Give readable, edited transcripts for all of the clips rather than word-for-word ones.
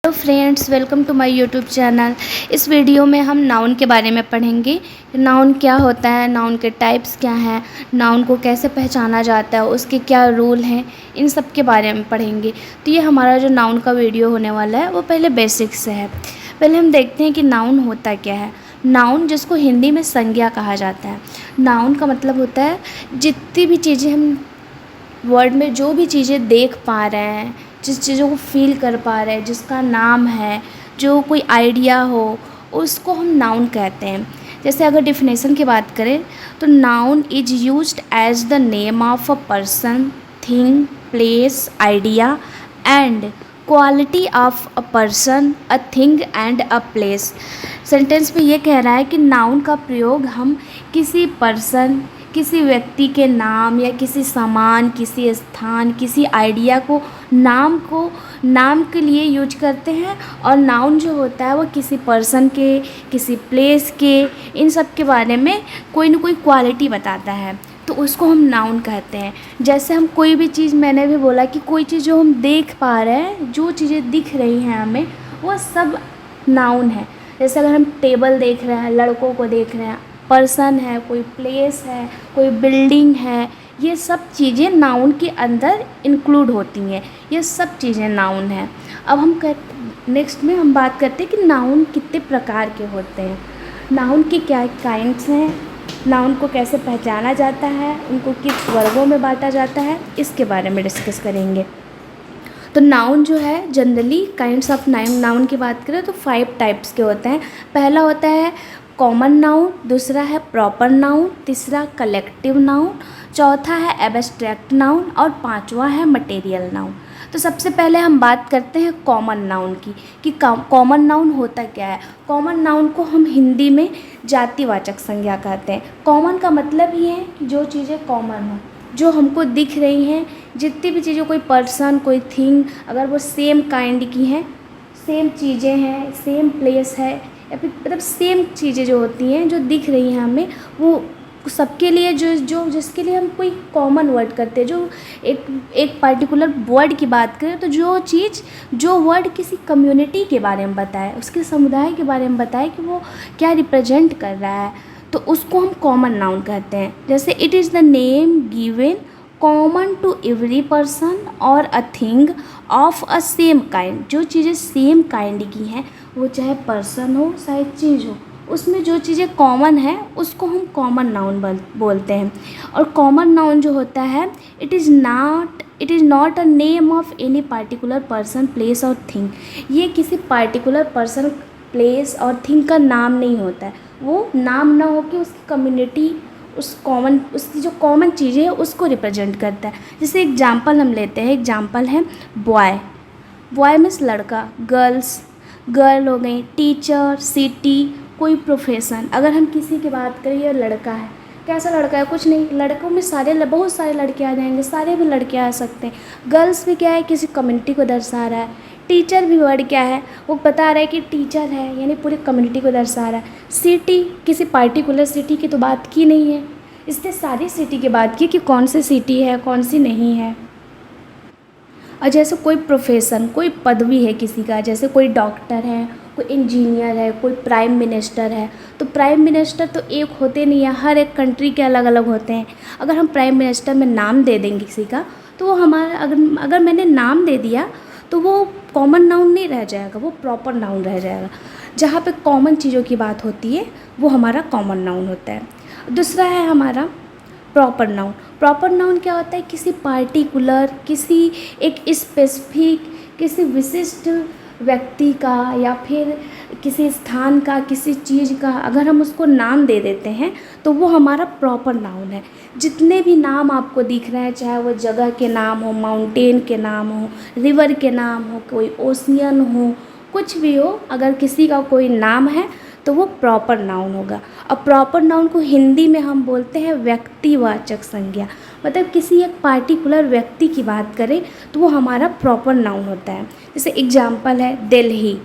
Hello friends, welcome to my YouTube channel. इस video में हम नाउन के बारे में पढ़ेंगे। नाउन क्या होता है, नाउन के टाइप्स क्या हैं, नाउन को कैसे पहचाना जाता है, उसके क्या रूल हैं, इन सब के बारे में पढ़ेंगे। तो ये हमारा जो नाउन का वीडियो होने वाला है वो पहले बेसिक से है। पहले हम देखते हैं कि नाउन होता क्या है। नाउन, जिसको हिंदी में संज्ञा कहा जाता है। नाउन का मतलब होता है जितनी भी चीज़ें हम वर्ड में जो भी चीज़ें देख पा रहे हैं, जिस चीज़ों को फील कर पा रहे हैं, जिसका नाम है, जो कोई आइडिया हो, उसको हम नाउन कहते हैं। जैसे अगर डिफिनेशन की बात करें तो noun is used as the name of a person, thing, place, idea and quality of a person, a thing and a place. Sentence में ये कह रहा है कि नाउन का प्रयोग हम किसी पर्सन, किसी व्यक्ति के नाम या किसी सामान, किसी स्थान, किसी आइडिया को नाम के लिए यूज करते हैं। और नाउन जो होता है वो किसी पर्सन के, किसी प्लेस के, इन सब के बारे में कोई ना कोई क्वालिटी बताता है, तो उसको हम नाउन कहते हैं। जैसे हम कोई भी चीज़, मैंने भी बोला कि कोई चीज़ जो हम देख पा रहे हैं, जो चीज़ें दिख रही हैं हमें, वो सब नाउन है। जैसे अगर हम टेबल देख रहे हैं, लड़कों को देख रहे हैं, पर्सन है, कोई प्लेस है, कोई बिल्डिंग है, ये सब चीज़ें नाउन के अंदर इंक्लूड होती हैं। ये सब चीज़ें नाउन हैं। अब हम नेक्स्ट में हम बात करते हैं कि नाउन कितने प्रकार के होते हैं, नाउन के क्या काइंड्स हैं, नाउन को कैसे पहचाना जाता है, उनको किस वर्गों में बांटा जाता है, इसके बारे में डिस्कस करेंगे। तो नाउन जो है जनरली काइंड्स ऑफ नाउन की बात करें तो 5 टाइप्स के होते हैं। पहला होता है कॉमन नाउन, दूसरा है प्रॉपर नाउन, तीसरा कलेक्टिव नाउन, चौथा है एब्स्ट्रैक्ट नाउन और पांचवा है मटेरियल नाउन। तो सबसे पहले हम बात करते हैं कॉमन नाउन की कि कॉमन नाउन होता क्या है। कॉमन नाउन को हम हिंदी में जातिवाचक संज्ञा कहते हैं। कॉमन का मतलब ही है कि जो चीज़ें कॉमन हो, जो हमको दिख रही हैं, जितनी भी चीज़ें, कोई पर्सन, कोई थिंग, अगर वो सेम काइंड की हैं, सेम चीज़ें हैं, सेम प्लेस है, या फिर मतलब सेम चीज़ें जो होती हैं, जो दिख रही हैं हमें, वो सबके लिए जिसके लिए हम कोई कॉमन वर्ड करते हैं, जो एक पार्टिकुलर वर्ड की बात करें तो जो वर्ड किसी कम्युनिटी के बारे में बताए, उसके समुदाय के बारे में बताए कि वो क्या रिप्रेजेंट कर रहा है, तो उसको हम कॉमन नाउन कहते हैं। जैसे it is the name given common to every person और a thing of a same kind. जो चीज़ें सेम काइंड की हैं, वो चाहे पर्सन हो चाहे चीज़ हो, उसमें जो चीज़ें कॉमन है उसको हम कॉमन नाउन बोलते हैं। और कॉमन नाउन जो होता है, it is not a name of any particular person, place और थिंग। ये किसी पार्टिकुलर पर्सन, प्लेस और थिंग का नाम नहीं होता है। वो नाम ना हो कि उसकी कम्युनिटी, उसकी जो कॉमन चीज़ें है उसको रिप्रेजेंट करता है। जैसे एग्जाम्पल हम लेते हैं, एग्जाम्पल है बॉय। बॉय मीन्स लड़का, गर्ल हो गई, टीचर, सिटी, कोई प्रोफेशन। अगर हम किसी की बात करें, ये लड़का है, कैसा लड़का है, कुछ नहीं, लड़कों में बहुत सारे लड़के आ जाएंगे, सारे भी लड़के आ सकते हैं। गर्ल्स भी क्या है, किसी कम्युनिटी को दर्शा रहा है। टीचर भी वर्ड क्या है, वो बता रहा है कि टीचर है, यानी पूरी कम्युनिटी को दर्शा रहा है। सिटी, किसी पार्टिकुलर सिटी की तो बात की नहीं है, इसने सारी सिटी की बात की कि कौन सी सिटी है, कौन सी नहीं है। और जैसे कोई प्रोफेशन, कोई पदवी है किसी का, जैसे कोई डॉक्टर है, कोई इंजीनियर है, कोई प्राइम मिनिस्टर है। तो प्राइम मिनिस्टर तो एक होते नहीं है, हर एक कंट्री के अलग अलग होते हैं। अगर हम प्राइम मिनिस्टर में नाम दे देंगे किसी का, तो वो हमारा, अगर मैंने नाम दे दिया तो वो कॉमन नाउन नहीं रह जाएगा, वो प्रॉपर नाउन रह जाएगा। जहाँ पे कॉमन चीज़ों की बात होती है वो हमारा कॉमन नाउन होता है। दूसरा है हमारा प्रॉपर नाउन। प्रॉपर नाउन क्या होता है, किसी पार्टिकुलर, किसी एक स्पेसिफिक, किसी विशिष्ट व्यक्ति का या फिर किसी स्थान का, किसी चीज़ का अगर हम उसको नाम दे देते हैं तो वो हमारा प्रॉपर नाउन है। जितने भी नाम आपको दिख रहे हैं, चाहे वो जगह के नाम हो, माउंटेन के नाम हो, रिवर के नाम हो, कोई ओशियन हो, कुछ भी हो, अगर किसी का कोई नाम है तो वो प्रॉपर नाउन होगा। और प्रॉपर नाउन को हिंदी में हम बोलते हैं व्यक्तिवाचक संज्ञा। मतलब किसी एक पार्टिकुलर व्यक्ति की बात करें तो वो हमारा प्रॉपर नाउन होता है। जैसे एग्जाम्पल है दिल्ली।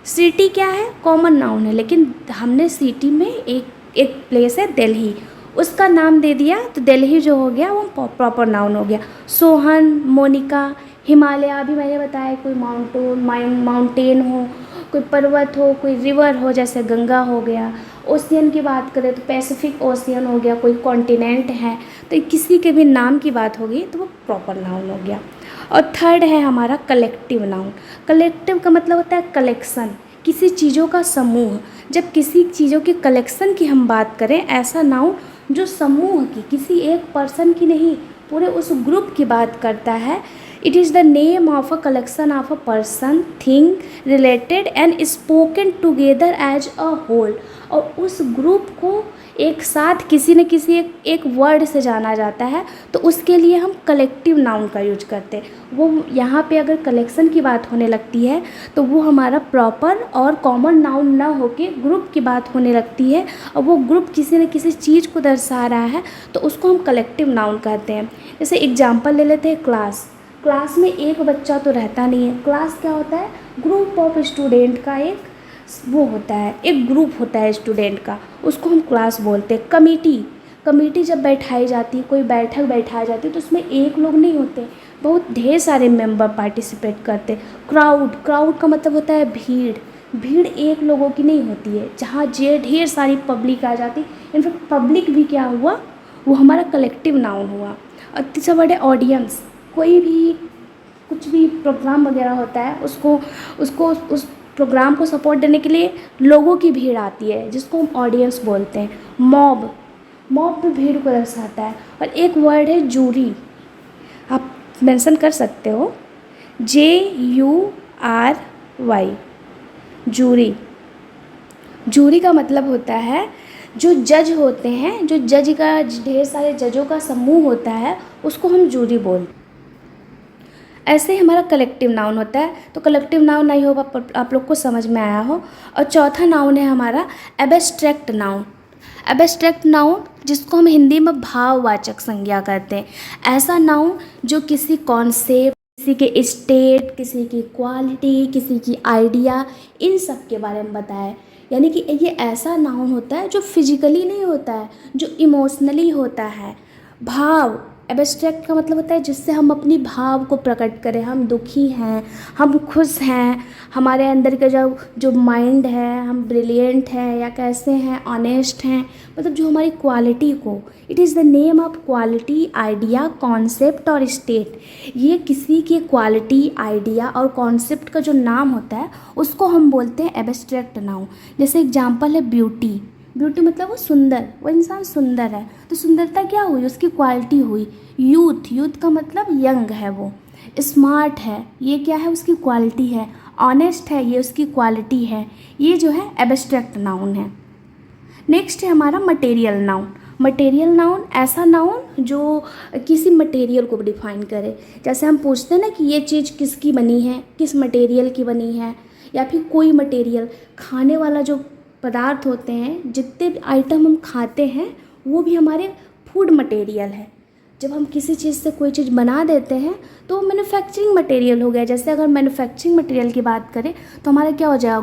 सिटी क्या है, कॉमन नाउन है, लेकिन हमने सिटी में एक प्लेस है दिल्ली, उसका नाम दे दिया तो दिल्ली जो हो गया वो प्रॉपर नाउन हो गया। सोहन, मोनिका, हिमालय अभी मैंने बताया, कोई माउंटेन हो, कोई पर्वत हो, कोई रिवर हो जैसे गंगा हो गया। ओशियन की बात करें तो पैसिफिक ओशियन हो गया, कोई कॉन्टिनेंट है, तो किसी के भी नाम की बात होगी तो वो प्रॉपर नाउन हो गया। और थर्ड है हमारा कलेक्टिव नाउन। कलेक्टिव का मतलब होता है कलेक्शन, किसी चीज़ों का समूह। जब किसी चीज़ों के कलेक्शन की हम बात करें, ऐसा नाउन जो समूह की, किसी एक पर्सन की नहीं, पूरे उस ग्रुप की बात करता है। It is the name of a collection of a person, thing related and spoken together as a whole. और उस ग्रुप को एक साथ किसी न किसी एक वर्ड से जाना जाता है, तो उसके लिए हम कलेक्टिव नाउन का यूज करते हैं। वो यहाँ पे अगर कलेक्शन की बात होने लगती है तो वो हमारा प्रॉपर और कॉमन नाउन ना होके ग्रुप की बात होने लगती है, और वो ग्रुप किसी न किसी चीज़ को दर्शा रहा है, तो उसको हम कलेक्टिव नाउन कहते हैं। जैसे एग्जाम्पल ले लेते हैं, क्लास। क्लास में एक बच्चा तो रहता नहीं है। क्लास क्या होता है? ग्रुप ऑफ स्टूडेंट का एक वो होता है, एक ग्रुप होता है स्टूडेंट का, उसको हम क्लास बोलते हैं। कमेटी जब बैठाई जाती है, कोई बैठक बैठाई जाती है, तो उसमें एक लोग नहीं होते, बहुत ढेर सारे मेंबर पार्टिसिपेट करते। क्राउड का मतलब होता है भीड़ एक लोगों की नहीं होती है, जहाँ ढेर सारी पब्लिक आ जाती। इनफैक्ट पब्लिक भी क्या हुआ, वो हमारा कलेक्टिव नाउन हुआ। और तीसरा वर्ड है ऑडियंस। कोई भी कुछ भी प्रोग्राम वगैरह होता है, उसको उस प्रोग्राम को सपोर्ट देने के लिए लोगों की भीड़ आती है, जिसको हम ऑडियंस बोलते हैं। मॉब भी भीड़ को दर्शाता है। और एक वर्ड है जूरी, आप मेंशन कर सकते हो, JURY, जूरी का मतलब होता है जो जज होते हैं, जो जज का ढेर सारे जजों का समूह होता है, उसको हम जूरी बोलते हैं। ऐसे ही हमारा कलेक्टिव नाउन होता है। तो कलेक्टिव नाउन नहीं होगा, आप लोग को समझ में आया हो। और चौथा नाउन है हमारा एब्स्ट्रैक्ट नाउन। एब्स्ट्रैक्ट नाउन जिसको हम हिंदी में भाववाचक संज्ञा कहते हैं। ऐसा नाउन जो किसी कॉन्सेप्ट, किसी के स्टेट, किसी की क्वालिटी, किसी की आइडिया, इन सब के बारे में बताए। यानी कि ये ऐसा नाउन होता है जो फिजिकली नहीं होता है, जो इमोशनली होता है। भाव, एब्स्ट्रैक्ट का मतलब होता है जिससे हम अपनी भाव को प्रकट करें। हम दुखी हैं, हम खुश हैं, हमारे अंदर का जो माइंड है, हम ब्रिलियंट हैं या कैसे हैं, ऑनेस्ट हैं, मतलब जो हमारी क्वालिटी को, it is the name of quality, idea, concept और स्टेट। ये किसी की क्वालिटी, आइडिया और कॉन्सेप्ट का जो नाम होता है, उसको हम बोलते हैं एब्स्ट्रैक्ट नाउन। जैसे एग्जाम्पल है ब्यूटी मतलब वो सुंदर, वो इंसान सुंदर है, तो सुंदरता क्या हुई? उसकी क्वालिटी हुई। यूथ का मतलब यंग है वो। स्मार्ट है, ये क्या है? उसकी क्वालिटी है। ऑनेस्ट है, ये उसकी क्वालिटी है। ये जो है एब्स्ट्रैक्ट नाउन है। नेक्स्ट है हमारा मटेरियल नाउन ऐसा नाउन जो किसी मटेरियल को डिफाइन करे। जैसे हम पूछते हैं ना कि ये चीज़ किसकी बनी है, किस मटेरियल की बनी है, या फिर कोई मटेरियल, खाने वाला जो पदार्थ होते हैं, जितने भी आइटम हम खाते हैं, वो भी हमारे फूड मटेरियल है। जब हम किसी चीज़ से कोई चीज़ बना देते हैं तो वो मैन्युफैक्चरिंग मटेरियल हो गया। जैसे अगर मैन्युफैक्चरिंग मटेरियल की बात करें तो हमारा क्या हो जाएगा?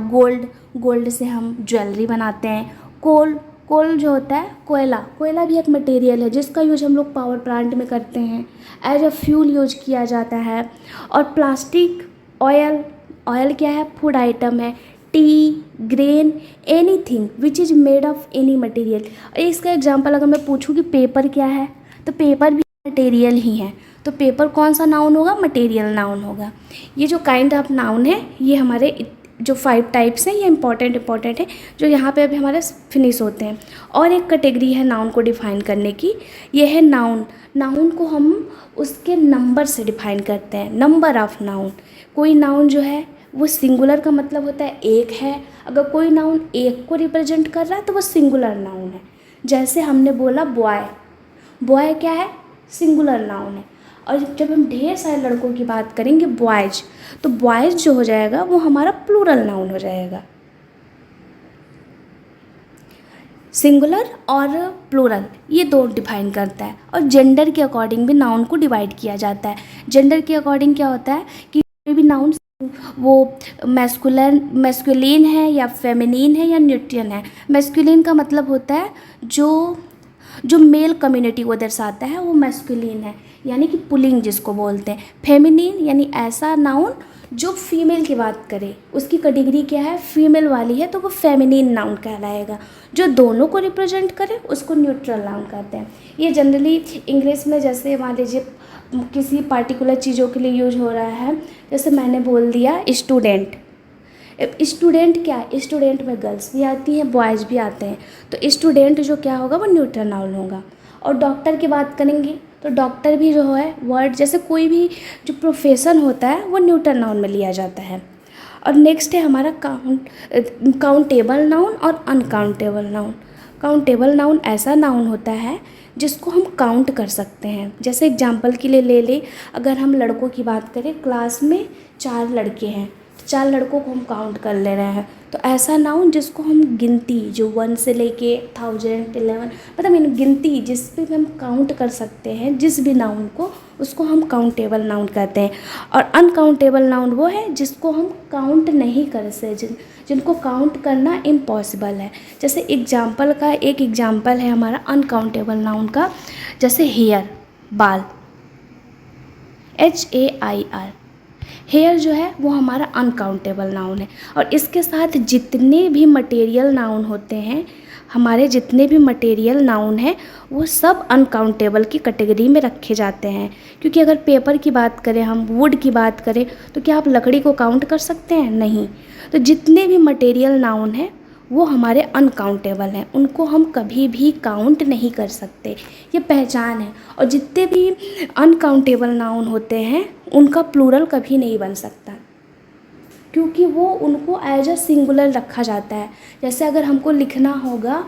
गोल्ड से हम ज्वेलरी बनाते हैं। कोल जो होता है, कोयला भी एक मटेरियल है जिसका यूज हम लोग पावर प्लांट में करते हैं, एज अ फ्यूल यूज किया जाता है। और प्लास्टिक, ऑयल क्या है? फूड आइटम है। T, grain, anything which is made of any material. इसका एग्जांपल अगर मैं पूछूं कि पेपर क्या है, तो पेपर भी मटेरियल ही है। तो पेपर कौन सा नाउन होगा? मटेरियल नाउन होगा। ये जो काइंड ऑफ नाउन है, ये हमारे जो 5 टाइप्स हैं, ये इंपॉर्टेंट है, जो यहाँ पे अभी हमारे फिनिश होते हैं। और एक कैटेगरी है नाउन को डिफाइन करने की, ये है नाउन को हम उसके नंबर से डिफाइन करते हैं। Number of noun. कोई नाउन जो है वो सिंगुलर का मतलब होता है एक है। अगर कोई नाउन एक को रिप्रेजेंट कर रहा है तो वो सिंगुलर नाउन है। जैसे हमने बोला बॉय क्या है? सिंगुलर नाउन है। और जब हम ढेर सारे लड़कों की बात करेंगे बॉयज, तो बॉयज जो हो जाएगा वो हमारा प्लूरल नाउन हो जाएगा। सिंगुलर और प्लूरल ये दो डिफाइन करता है। और जेंडर के अकॉर्डिंग भी नाउन को डिवाइड किया जाता है। जेंडर के अकॉर्डिंग क्या होता है कि कोई भी नाउन वो मैस्कुलिन है या फेमिनिन है या न्यूट्रियन है। मैस्कुलिन का मतलब होता है जो मेल कम्युनिटी को दर्शाता है, वो मैस्कुलिन है। यानी कि पुलिंग जिसको बोलते हैं। फेमिनिन यानी ऐसा नाउन जो फीमेल की बात करे, उसकी कैटेगरी क्या है, फीमेल वाली है, तो वो फेमिनिन नाउन कहलाएगा। जो दोनों को रिप्रेजेंट करे उसको न्यूट्रल नाउन कहते हैं। ये जनरली इंग्लिश में जैसे मान लीजिए किसी पार्टिकुलर चीज़ों के लिए यूज हो रहा है, जैसे मैंने बोल दिया स्टूडेंट। स्टूडेंट क्या है, स्टूडेंट में गर्ल्स भी आती हैं, बॉयज़ भी आते हैं, तो स्टूडेंट जो क्या होगा वो न्यूट्रल नाउन होगा। और डॉक्टर की बात करेंगे तो डॉक्टर भी जो है वर्ड, जैसे कोई भी जो प्रोफेशन होता है वो न्यूट्रल नाउन में लिया जाता है। और नेक्स्ट है हमारा काउंटेबल नाउन और अनकाउंटेबल नाउन। काउंटेबल नाउन ऐसा नाउन होता है जिसको हम काउंट कर सकते हैं। जैसे एग्जांपल के लिए ले ले, अगर हम लड़कों की बात करें, क्लास में 4 लड़के हैं, 4 लड़कों को हम काउंट कर ले रहे हैं, तो ऐसा नाउन जिसको हम गिनती, जो 1 से लेके 1000, 11, मतलब इन गिनती जिस पे भी हम काउंट कर सकते हैं जिस भी नाउन को, उसको हम काउंटेबल नाउन कहते हैं। और अनकाउंटेबल नाउन वो है जिसको हम काउंट नहीं कर सकते, जिनको काउंट करना इम्पॉसिबल है। जैसे एग्जाम्पल का एक एग्जाम्पल है हमारा अनकाउंटेबल नाउन का, जैसे हेयर, बाल, HAIR। हेयर जो है वो हमारा अनकाउंटेबल नाउन है। और इसके साथ जितने भी मटेरियल नाउन होते हैं, हमारे जितने भी मटेरियल नाउन हैं वो सब अनकाउंटेबल की कैटेगरी में रखे जाते हैं। क्योंकि अगर पेपर की बात करें, हम वुड की बात करें, तो क्या आप लकड़ी को काउंट कर सकते हैं? नहीं। तो जितने भी मटेरियल नाउन हैं वो हमारे अनकाउंटेबल हैं, उनको हम कभी भी काउंट नहीं कर सकते, ये पहचान है। और जितने भी अनकाउंटेबल नाउन होते हैं उनका प्लूरल कभी नहीं बन सकता, क्योंकि वो उनको एज अ सिंगुलर रखा जाता है। जैसे अगर हमको लिखना होगा,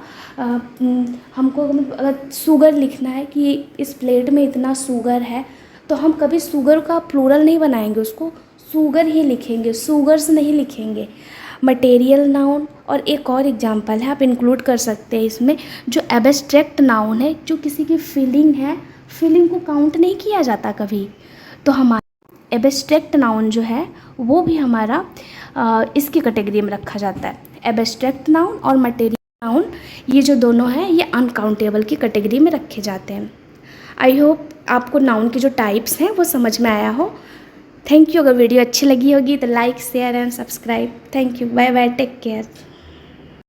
हमको अगर शुगर लिखना है कि इस प्लेट में इतना शुगर है, तो हम कभी शुगर का प्लूरल नहीं बनाएंगे, उसको शुगर ही लिखेंगे, शुगर्स नहीं लिखेंगे। मटेरियल नाउन और एक और एग्जांपल है, आप इंक्लूड कर सकते हैं इसमें, जो एब्स्ट्रैक्ट नाउन है, जो किसी की फीलिंग है, फीलिंग को काउंट नहीं किया जाता कभी, तो हमारा एब्स्ट्रैक्ट नाउन जो है वो भी हमारा इसकी कैटेगरी में रखा जाता है। एब्स्ट्रैक्ट नाउन और मटेरियल नाउन, ये जो दोनों हैं ये अनकाउंटेबल की कैटेगरी में रखे जाते हैं। आई होप आपको नाउन की जो टाइप्स हैं वो समझ में आया हो। Thank you. अगर वीडियो अच्छी लगी होगी तो like, share and subscribe. Thank you. Bye bye, take care.